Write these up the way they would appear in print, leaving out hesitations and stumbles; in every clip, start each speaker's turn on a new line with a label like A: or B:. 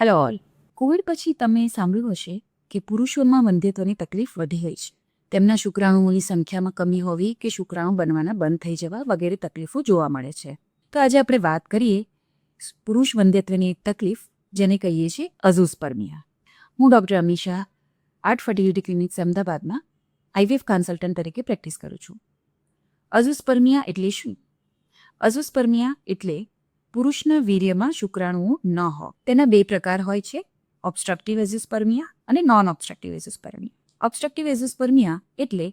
A: Hello all. Covid પછી તમે સાંભળ્યું હશે કે પુરુષોમાં વંધ્યત્વની તકલીફ વધી ગઈ છે. તેમના શુક્રાણુઓની સંખ્યામાં કમી હોવી કે શુક્રાણુ બનવાના બંધ થઈ જવા વગેરે તકલીફો જોવા મળે છે. તો આજે આપણે વાત કરીએ પુરુષ વંધ્યત્વની એક તકલીફ જેને કહીએ છીએ અઝોસ્પર્મિયા. હું doctor Amisha art fertility clinics અમદાવાદમાં આઈવીએફ કન્સલ્ટન્ટ તરીકે પ્રેક્ટિસ કરું છું. અઝોસ્પર્મિયા એટલે શું? અઝોસ્પર્મિયા એટલે પુરુષના વીર્યમાં શુક્રાણુઓ ન હોય. તેના બે પ્રકાર હોય છે, ઓબ્સ્ટ્રક્ટિવ એઝોસ્પર્મિયા અને નોન ઓબ્સ્ટ્રક્ટિવ એઝોસ્પર્મિયા. ઓબ્સ્ટ્રક્ટિવ એઝોસ્પર્મિયા એટલે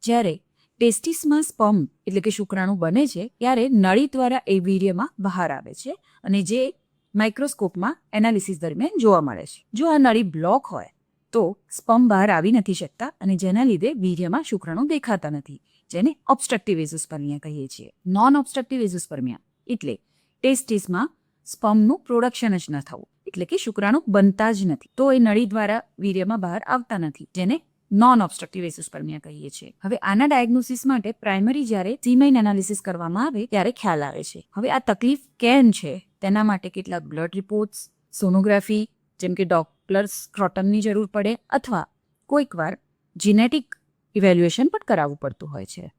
A: જ્યારે ટેસ્ટિસમાં સ્પર્મ એટલે કે શુક્રાણુ બને છે ત્યારે નળી દ્વારા એ વીર્યમાં બહાર આવે છે અને જે માઇક્રોસ્કોપમાં એનાલિસિસ દરમિયાન જોવા મળે છે. જો આ નળી બ્લોક હોય તો સ્પર્મ બહાર આવી નથી શકતા અને જેના લીધે વીર્યમાં શુક્રાણુ દેખાતા નથી, જેને ઓબ્સ્ટ્રક્ટિવ એઝોસ્પર્મિયા કહીએ છીએ. નોન ઓબ્સ્ટ્રક્ટિવ એઝોસ્પર્મિયા એટલે ટેસ્ટિસમાં સ્પર્મનું પ્રોડક્શન જ ન થવું, એટલે કે શુક્રાણુ બનતા જ નથી, તો એ નળી દ્વારા વીર્યમાં બહાર આવતા નથી, જેને નોન ઓબ્સ્ટ્રક્ટિવ એઝોસ્પર્મિયા કહીએ છીએ. હવે આના ડાયગ્નોસિસ માટે પ્રાઇમરી જ્યારે સીમેઇન એનાલિસિસ કરવામાં આવે ત્યારે ખ્યાલ આવે છે. હવે આ તકલીફ કેમ છે તેના માટે કેટલાક બ્લડ રિપોર્ટ્સ, સોનોગ્રાફી જેમ કે ડોપ્લર સ્ક્રોટમની જરૂર પડે અથવા કોઈક વાર જીનેટિક ઇવેલ્યુએશન પણ કરાવવું પડતું હોય છે.